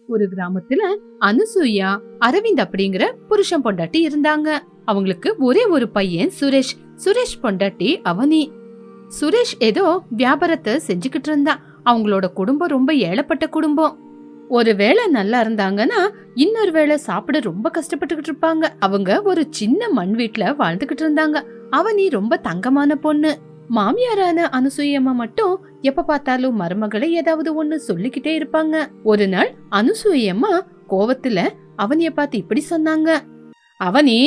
ஒரு கிராமத்துல அனுசூயா அரவிந்த் அப்படிங்கிற புருஷன் பொண்டாட்டி இருந்தாங்க. அவங்களுக்கு ஒரே ஒரு பையன் சுரேஷ். சுரேஷ் பொண்டாட்டி அவனி. சுரேஷ் ஏதோ வியாபாரத்தை செஞ்சுக்கிட்டு இருந்தான். அவங்களோட குடும்பம் ரொம்ப ஏழப்பட்ட குடும்பம். ஒரு வேளை நல்லா இருந்தாங்கன்னா இன்னொரு வேளை சாப்பிட ரொம்ப கஷ்டப்பட்டுக்கிட்டு இருப்பாங்க. அவங்க ஒரு சின்ன மண் வீட்டுல வாழ்ந்துகிட்டு இருந்தாங்க. அவனி ரொம்ப தங்கமான பொண்ணு. மாமியாரான அனுசூயம்மா மட்டும் எப்ப பார்த்தாலும் மருமகளை ஏதாவது ஒண்ணு சொல்லிக்கிட்டே இருப்பாங்க. ஒரு நாள் அனுசூயம்மா கோவத்துல அவனிய பார்த்து இப்படி சொன்னாங்க. அவனி,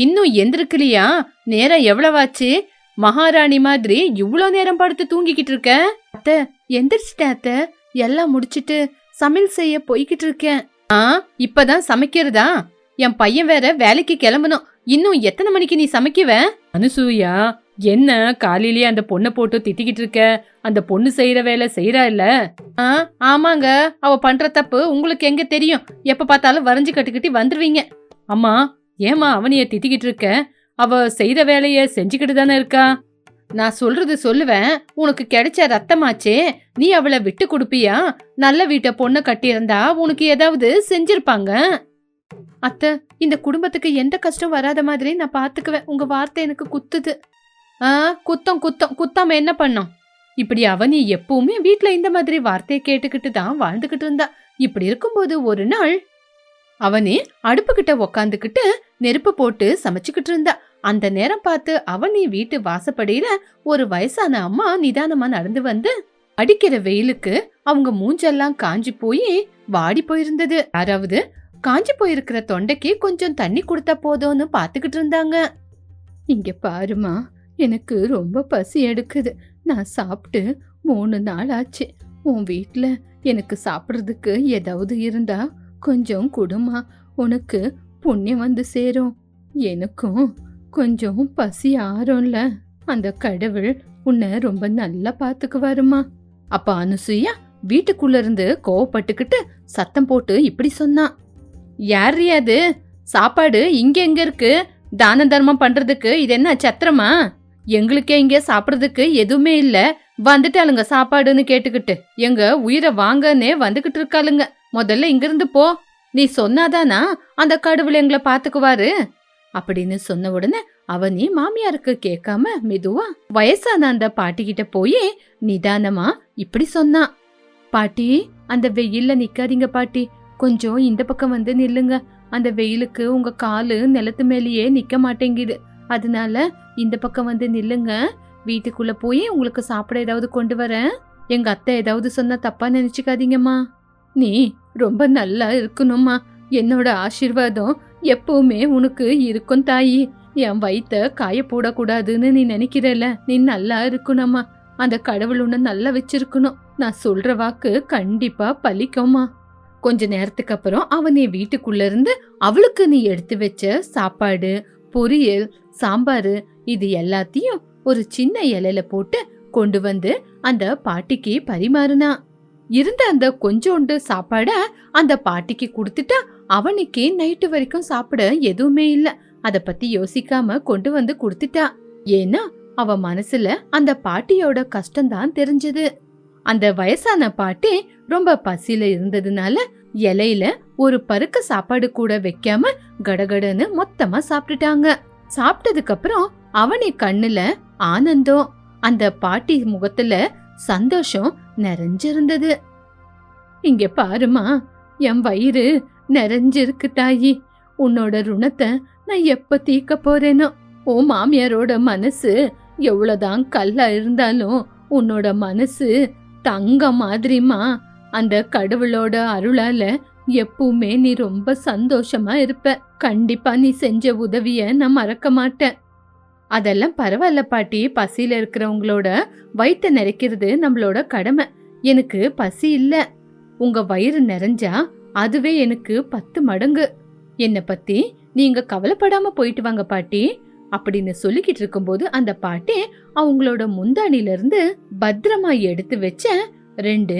இன்னும் எந்திருக்கலையா? நேரம் எவ்வளவாச்சு? மகாராணி மாதிரி இவ்ளோ நேரம் படுத்து தூங்கிக்கிட்டு இருக்க? அத்தை, எந்திரிச்சிட்டேன் அத்தை. எல்லாம் முடிச்சிட்டு சமையல் செய்ய போய்கிட்டு இருக்கேன். இப்பதான் சமைக்கிறதா? என் பையன் வேற வேலைக்கு கிளம்பணும். இன்னும் எத்தனை மணிக்கு நீ சமைக்குவ? அனுசூயா, என்ன காலையிலேயே அந்த பொண்ணை போட்டு திட்டிக்கிட்டு இருக்க? அந்த பொண்ணு செய்யற வேலை செய்யறா இல்ல? ஆமாங்க, அவ பண்ற தப்பு உங்களுக்கு எங்க தெரியும்? எப்ப பார்த்தாலும் வரைஞ்சு கட்டுக்கிட்டு வந்துருவீங்க. அம்மா, ஏமா அவனைய திட்டிக்கிட்டு இருக்க? அவ செய்யற வேலைய செஞ்சுக்கிட்டு தானே இருக்கா. நான் சொல்றது சொல்லுவேன். உனக்கு கிடைச்ச ரத்தமாச்சே, நீ அவளை விட்டு கொடுப்பியா? நல்ல வீட்டை பொண்ணை கட்டியிருந்தா உனக்கு ஏதாவது செஞ்சிருப்பாங்க. அத்தை, இந்த குடும்பத்துக்கு எந்த கஷ்டம் வராத மாதிரி நான் பாத்துக்குவேன். உங்க வார்த்தை எனக்கு குத்துது. குத்தம் குத்தம் குத்தாம என்ன பண்ணோம்? இப்படி அவனி எப்பவுமே வீட்டுல இந்த மாதிரி வார்த்தையை கேட்டுக்கிட்டு தான் வாழ்ந்துகிட்டு இருந்தா. இப்படி இருக்கும்போது ஒரு நாள் அவனே அடுப்புகிட்ட உக்காந்துக்கிட்டு நெருப்பு போட்டு சமைச்சுக்கிட்டு இருந்தா. அந்த நேரம் பார்த்து அவனி வீட்டு வாசப்படியில ஒரு வயசான அம்மா நிதானமா நடந்து வந்து அடிக்கிற வெயிலுக்கு அவங்க மூஞ்செல்லாம் காஞ்சி போய் வாடி போயிருந்தது. யாராவது காஞ்சி போயிருக்கிற தொண்டைக்கு கொஞ்சம் தண்ணி கொடுத்தா போதும்னு பாத்துக்கிட்டு இருந்தாங்க. இங்க பாருமா, எனக்கு ரொம்ப பசி எடுக்குது. நான் சாப்பிட்டு 3 நாள் ஆச்சு. உன் வீட்டுல எனக்கு சாப்பிட்றதுக்கு ஏதாவது இருந்தா கொஞ்சம் குடுமா. உனக்கு புண்ணியம் வந்து சேரும். எனக்கும் கொஞ்சம் பசி ஆறும்ல. அந்த கடவுள் உன்னை ரொம்ப நல்லா பாத்துக்குவாருமா. அப்ப அனுசூயா வீட்டுக்குள்ள இருந்து கோவப்பட்டுக்கிட்டு சத்தம் போட்டு இப்படி சொன்னான். யாரு அது? சாப்பாடு இங்க எங்க இருக்கு? தான தர்மம் பண்றதுக்கு இது என்ன சத்திரமா? எங்களுக்கே இங்க சாப்பிட்றதுக்கு எதுவுமே இல்ல. வந்துட்டாளுங்க சாப்பாடுன்னு கேட்டுக்கிட்டு. எங்க உயிரை வாங்கன்னே வந்துகிட்டு இருக்காளுங்க. முதல்ல இங்கிருந்து போ. நீ சொன்னாதானா அந்த கடவுள் எங்களை பாத்துக்குவாரு அப்படின்னு சொன்ன உடனே அவனி மாமியாருக்கு கேட்காம மெதுவா வயசான அந்த பாட்டி கிட்ட போய் நிதானமா இப்படி சொன்னான். பாட்டி, அந்த வெயில்ல நிக்காதீங்க பாட்டி. கொஞ்சம் இந்த பக்கம் வந்து நில்லுங்க. அந்த வெயிலுக்கு உங்க காலு நிலத்து மேலேயே நிக்க மாட்டேங்குது. அதனால இந்த பக்கம் வந்து நில்லுங்க. வீட்டுக்குள்ள போய் உங்களுக்கு சாப்பிட ஏதாவது கொண்டு வரேன். எங்க அத்தை ஏதாவது சொன்னா தப்பா நினைச்சுக்காதீங்கம்மா. நீ ரொம்ப நல்லா இருக்கணும்மா. என்னோட ஆசீர்வாதம் எப்பவுமே உனக்கு இருக்கும் தாயி. என் வயித்த காய போடக்கூடாதுன்னு நீ நினைக்கிறல. நீ நல்லா இருக்கணும்மா. அந்த கடவுள் உன்னை நல்லா வச்சிருக்கணும். நான் சொல்ற வாக்கு கண்டிப்பா பலிக்கும்மா. கொஞ்ச நேரத்துக்கு அப்புறம் அவனே வீட்டுக்குள்ள இருந்து அவளுக்கு நீ எடுத்து வச்ச சாப்பாடு, பொரியல், சாம்பாரு இது எல்லாத்தையும் ஒரு சின்ன இலையில போட்டு கொண்டு வந்து அந்த பாட்டிக்கு பரிமாறுனா. இருந்த அந்த கொஞ்சோண்டு சாப்பாட அந்த பாட்டிக்கு கொடுத்துட்டா. அவனுக்கு நைட்டு வரைக்கும் சாப்பிட எதுவுமே இல்ல. அத பத்தி யோசிக்காம கொண்டு வந்து கொடுத்துட்டா. ஏன்னா அவ மனசுல அந்த பாட்டியோட கஷ்டம்தான் தெரிஞ்சது. அந்த வயசான பாட்டி ரொம்ப பசியில இருந்ததுனால இலையில ஒரு பருக்க சாப்பாடு கூட வைக்காம கடகடன்னு மொத்தமா சாப்பிட்டுட்டாங்க. சாப்பிட்டதுக்கு அப்புறம் அவனி கண்ணுல ஆனந்தம், அந்த பாட்டி முகத்துல சந்தோஷம் நிறைஞ்சிருந்தது. இங்க பாருமா, என் வயிறு நிறைஞ்சிருக்கு தாயி. உன்னோட ருணத்தை நான் எப்ப தீக்க போறேனோ. உன் மாமியாரோட மனசு எவ்வளவுதான் கல்லா இருந்தாலும் உன்னோட மனசு தங்கம் மாதிரிமா. அந்த கடவுளோட அருளால எப்பவுமே நீ ரொம்ப சந்தோஷமா இருப்ப. கண்டிப்பா நீ செஞ்ச உதவிய நான் மறக்க மாட்டேன். அதெல்லாம் பரவாயில்ல பாட்டி. பசியில இருக்கிறவங்களோட வயிற்ற நிறைக்கிறது நம்மளோட கடமை. எனக்கு பசி இல்ல. உங்க வயிறு நிறைஞ்சா அதுவே எனக்கு 10 மடங்கு. என்னை பத்தி நீங்க கவலைப்படாம போயிட்டு வாங்க பாட்டி அப்படின்னு சொல்லிக்கிட்டு இருக்கும்போது அந்த பாட்டி அவங்களோட முந்தானில இருந்து பத்திரமா எடுத்து வச்ச 2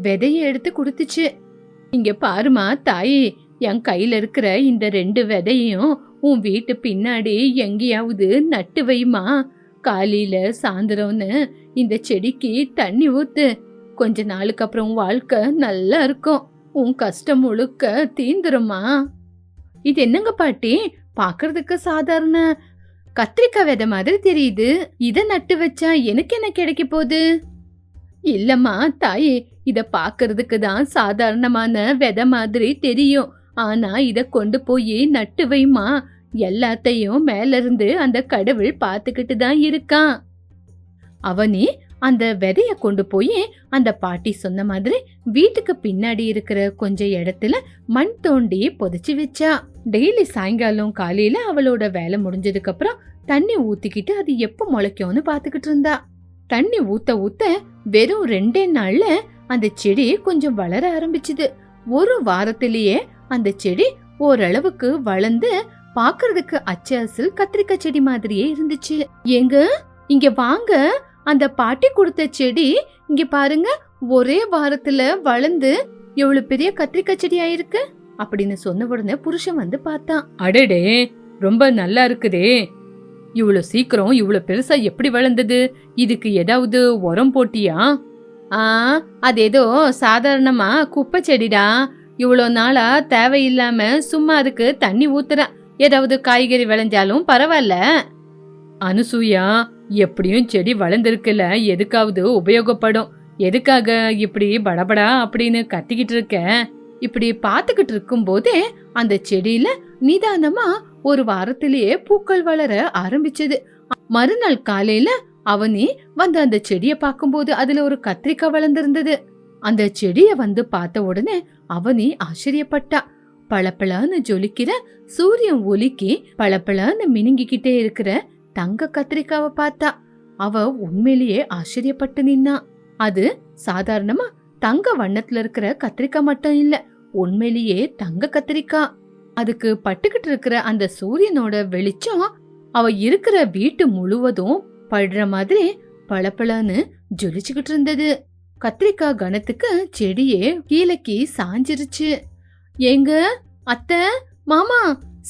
விதைய எடுத்து கொடுத்துச்சு. இங்க பாருமா தாயி, என் கையில இருக்கிற இந்த 2 விதையும் உன் வீட்டு பின்னாடி எங்கேயாவது நட்டு வைமா. காலையில சாயந்தரம்னு இந்த செடிக்கு தண்ணி ஊத்து. கொஞ்ச நாளுக்கு அப்புறம் வாழ்க்கை நல்லா இருக்கும். உன் கஷ்டம் முழுக்க தீந்துருமா. இது என்னங்க பாட்டி, பாக்குறதுக்கு சாதாரண கத்திரிக்காய் விதை மாதிரி தெரியுது. இத நட்டு வச்சா எனக்கு என்ன கிடைக்க போகுது? இல்லம்மா தாயே, இத பாக்குறதுக்கு தான் சாதாரணமான விதை மாதிரி தெரியும். ஆனா இத கொண்டு போய் நட்டு வைமா. எல்லாத்தையும் மேல இருந்து அந்த கடவுள் பாத்துக்கிட்டு தான் இருக்கான். அவனி அந்த விதைய கொண்டு போய் அந்த பாட்டி சொன்ன மாதிரி வீட்டுக்கு பின்னாடி இருக்கிற கொஞ்சம் இடத்துல மண் தோண்டி புதைச்சு வச்சா. டெய்லி சாயங்காலம் காலையில அவளோட வேலை முடிஞ்சதுக்கு அப்புறம் தண்ணி ஊத்திக்கிட்டு அது எப்ப முளைக்கும்னு பாத்துக்கிட்டு இருந்தா. தண்ணி ஊத்த ஊத்த வெறும் 2 நாள்ல அந்த செடி கொஞ்சம் வளர ஆரம்பிச்சுது. ஒரு வாரத்திலேயே அந்த செடி ஓரளவுக்கு வளர்ந்து பாக்குறதுக்கு அச்சு அசல் கத்திரிக்காய் செடி மாதிரியே இருந்துச்சு. ஏங்க இங்க வாங்க, அந்த பாட்டி கொடுத்த செடி இங்க பாருங்க, ஒரே வாரத்துல வளர்ந்து எவ்வளவு பெரிய கத்திரிக்காய் செடி ஆயிருக்கு அப்படின்னு சொன்ன உடனே புருஷன் வந்து பார்த்தான். அடடே, ரொம்ப நல்லா இருக்குதே. இவ்வளவு சீக்கிரம் இவ்வளவு பெருசா எப்படி வளர்ந்தது? இதுக்கு ஏதாவது உரம் போட்டியா? அது ஏதோ சாதாரணமா குப்பை செடிடா. இவ்வளோ நாளா தேவையில்லாம சும்மா அதுக்கு தண்ணி ஊத்துற. ஏதாவது காய்கறி விளைஞ்சாலும் பரவாயில்ல. அனுசூயா, எப்படியும் செடி வளர்ந்துருக்குல, எதுக்காவது உபயோகப்படும். எதுக்காக இப்படி படபடா அப்படின்னு கத்திக்கிட்டு இருக்க? இப்படி பாத்துக்கிட்டு இருக்கும் போதே அந்த செடியில நிதானமா ஒரு வாரத்திலேயே பூக்கள் வளர ஆரம்பிச்சது. மறுநாள் காலையில அவனி வந்து அந்த செடிய பார்க்கும்போது அதுல ஒரு கத்திரிக்காய் வளர்ந்திருந்தது. அந்த செடிய வந்து பார்த்த உடனே அவனி ஆச்சரியப்பட்டா. பளபளன்னு ஜொலிக்கிற சூரியன் ஒலிக்கு பளபளன்னு மினுங்கிக்கிட்டே இருக்கிற தங்க கத்திரிக்காவை பார்த்தா. அவ உண்மையிலேயே ஆச்சரியப்பட்டு நின்னா. அது சாதாரணமா தங்க வண்ணத்துல இருக்கிற கத்திரிக்காய் மட்டும் இல்ல, உண்மையிலேயே தங்க கத்திரிக்காய். அதுக்கு பட்டுக்கிட்டு இருக்கிற அந்த சூரியனோட வெளிச்சம் அவ இருக்கிற வீட்டு முழுவதும் படுற மாதிரி பளபளன்னு ஜொலிச்சுக்கிட்டு இருந்தது. கத்திரிக்காய் கணத்துக்கு செடியே கீழக்கி சாஞ்சிருச்சு. ஏங்க அத்தை, மாமா,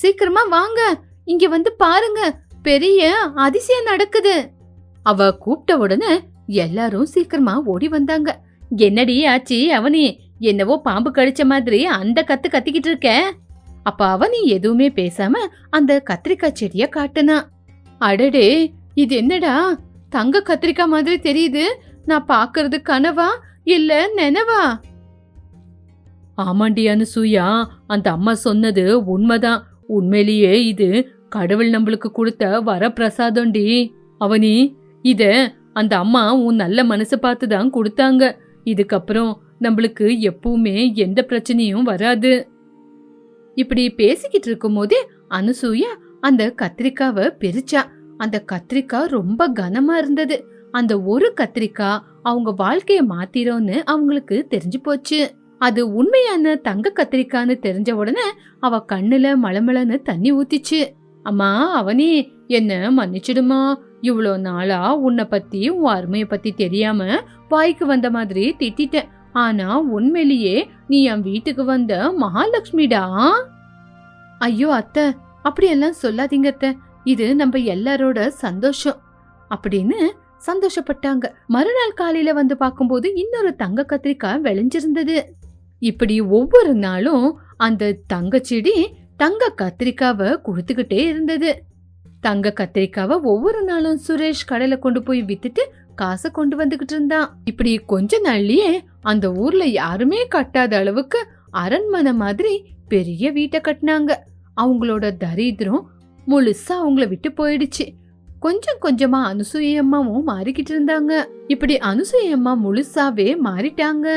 சீக்கிரமா வாங்க, இங்க வந்து பாருங்க, பெரிய அதிசயம் நடக்குது. அவ கூப்பிட்ட உடனே எல்லாரும் சீக்கிரமா ஓடி வந்தாங்க. என்னடி ஆச்சு அவனி? என்னவோ பாம்பு கடிச்ச மாதிரி அந்த கத்திக்கிட்டு இருக்க. அப்ப அவனி எதுவுமே பேசாம அந்த கத்திரிக்காய் செடிய காட்டுனா. அடடே, இது என்னடா தங்க கத்திரிக்காய் மாதிரி தெரியுது. நான் பாக்குறது கனவா இல்ல நெனவா? ஆமாண்டி அனுசூயா, அந்த அம்மா சொன்னது உண்மைதான். உண்மையிலேயே இது கடவுள் நம்மளுக்கு கொடுத்த வரப்பிரசாதம்டி. அவனி, இத அந்த அம்மா உன் நல்ல மனசு பார்த்துதான் கொடுத்தாங்க. இதுக்கப்புறம் நம்மளுக்கு எப்பவுமே எந்த பிரச்சனையும் வராது. இப்படி பேசிக்கிட்டு இருக்கும் போதே அனுசூயா அந்த கத்திரிக்காவை பிரிச்சா. அந்த கத்திரிக்காய் ரொம்ப கனமா இருந்தது. அந்த ஒரு கத்திரிக்காய் அவங்க வாழ்க்கைய மாத்திரோன்னு அவங்களுக்கு தெரிஞ்சு போச்சு. அது உண்மையான தங்க கத்திரிக்கான்னு தெரிஞ்ச உடனே அவ கண்ணுல மளமளன்னு தண்ணி ஊத்திச்சு. அம்மா அவனி, என்ன மன்னிச்சிடுமா. இவ்வளோ நாளா உன்னை பத்தி உன் அருமைய பத்தி தெரியாம வாய்க்கு வந்த மாதிரி திட்டிட்டேன். ஆனா உண்மையிலேயே நீ என் வீட்டுக்கு வந்த மகாலட்சுமிடா. ஐயோ அத்தை, அப்படியெல்லாம் சொல்லாதீங்க அத்தை, இது நம்ம எல்லாரோட சந்தோஷம் அப்படின்னு சந்தோஷப்பட்டாங்க. மறுநாள் காலையில வந்து பார்க்கும்போது இன்னொரு தங்க கத்திரிக்காய் விளைஞ்சிருந்தது. இப்படி ஒவ்வொரு நாளும் அந்த தங்க செடி தங்க கத்திரிக்காவை கொடுத்துக்கிட்டே இருந்தது. தங்க கத்திரிக்காவை ஒவ்வொரு நாளும் சுரேஷ் கடையில கொண்டு போய் வித்துட்டு காசை கொண்டு வந்துகிட்டு இருந்தான். இப்படி கொஞ்ச நாள்லயே அந்த ஊர்ல யாருமே கட்டாத அளவுக்கு அரண்மனை மாதிரி பெரிய வீட்டை கட்டினாங்க. அவங்களோட தரித்திரம் முழுசா அவங்கள விட்டு போயிடுச்சு. கொஞ்சம் கொஞ்சமா அனுசூயம்மாவும் மாறிக்கிட்டு இருந்தாங்க. இப்படி அனுசூயம்மா முழுசாவே மாறிட்டாங்க.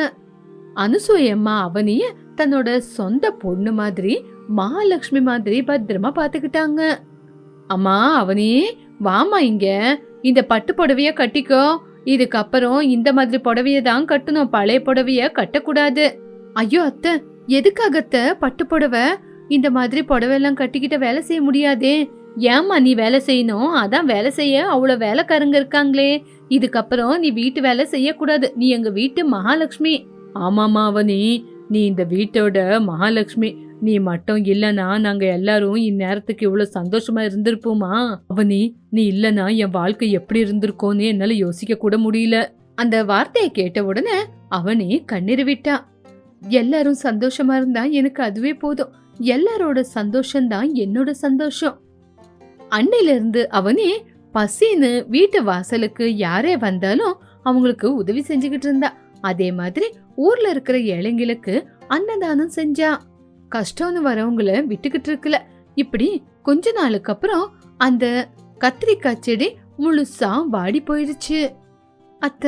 அனுசூயம்மா அவனிய தன்னோட சொந்த பொண்ணு மாதிரி மகாலட்சுமி மாதிரி பத்திரமா பாத்துக்கிட்டாங்க. அம்மா அவனி, வாமா இங்க, இந்த பட்டு புடவைய கட்டிக்கோ. இதுக்கப்புறம் இந்த மாதிரி புடவைய தான் கட்டணும், பழைய புடவைய கட்டக்கூடாது. ஐயோ அத்தை, எதுக்காக அத்தை பட்டு புடவை? இந்த மாதிரி புடவையெல்லாம் கட்டிக்கிட்ட வேலை செய்ய முடியாதே. ஏம்மா நீ வேலை செய்யணும்? அதான் வேலை செய்ய அவ்வளவு வேலைக்காரங்க இருக்காங்களே. இதுக்கப்புறம் நீ வீட்டு வேலை செய்யக்கூடாது. நீ எங்க வீட்டு மகாலட்சுமி. ஆமாமா அவனி, நீ இந்த வீட்டோட மகாலட்சுமி. நீ மட்டும் இல்லனா நாங்க எல்லாரும் இந்நேரத்துக்கு இவ்வளவு சந்தோஷமா இருந்திருப்போமா? அவனி, நீ இல்லனா என் வாழ்க்கை எப்படி இருந்திருக்கோன்னு என்னால யோசிக்க கூட முடியல. அந்த வார்த்தையை கேட்ட உடனே அவனி கண்ணீர் விட்டா. எல்லாரும் சந்தோஷமா இருந்தா எனக்கு அதுவே போதும். எல்லாரோட சந்தோஷம்தான் என்னோட சந்தோஷம். அன்னையில இருந்து அவனே பசின்னு வீட்டு வாசலுக்கு யாரே வந்தாலும் அவங்களுக்கு உதவி செஞ்சுக்கிட்டு இருந்தா. அதே மாதிரி ஊர்ல இருக்கிற ஏழைங்களுக்கு அன்னதானம் செஞ்சா. கஷ்டம்னு வரவங்கள விட்டுக்கிட்டு இருக்கல. இப்படி கொஞ்ச நாளுக்கு அப்புறம் அந்த கத்திரிக்காய் செடி முழுசா வாடி போயிருச்சு. அத்த,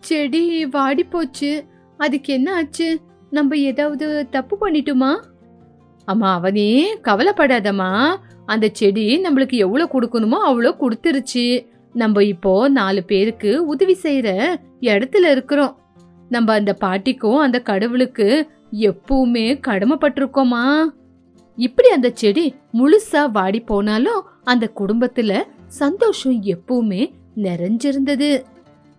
செடி வாடி போச்சு, அதுக்கு என்ன ஆச்சு? நம்ம ஏதாவது தப்பு பண்ணிட்டுமா? அம்மா அவனே கவலைப்படாதம்மா, அந்த செடி நம்மளுக்கு எவ்வளவு கொடுக்கணுமோ அவ்வளோ கொடுத்துருச்சு. நம்ம இப்போ 4 பேருக்கு உதவி செய்யற இடத்துல இருக்கிறோம். நம்ம அந்த பாட்டிக்கும் அந்த கடவுளுக்கு எப்பவுமே கடமைப்பட்டிருக்கோமா. இப்படி அந்த செடி முழுசா வாடி போனாலும் அந்த குடும்பத்துல சந்தோஷம் எப்பவுமே நிறைஞ்சிருந்தது.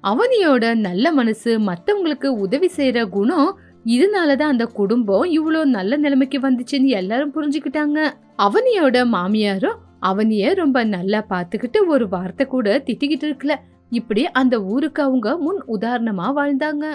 அவனியோட நல்ல மனசு, மத்தவங்களுக்கு உதவி செய்யற குணம், இதனாலதான் அந்த குடும்பம் இவ்வளோ நல்ல நிலைமைக்கு வந்துச்சுன்னு எல்லாரும் புரிஞ்சுக்கிட்டாங்க. அவனியோட மாமியாரும் அவனிய ரொம்ப நல்லா பாத்துக்கிட்டு ஒரு வார்த்தை கூட திட்டிக்கிட்டு இருக்கல. இப்படி அந்த ஊருக்கு அவங்க முன் உதாரணமா வாழ்ந்தாங்க.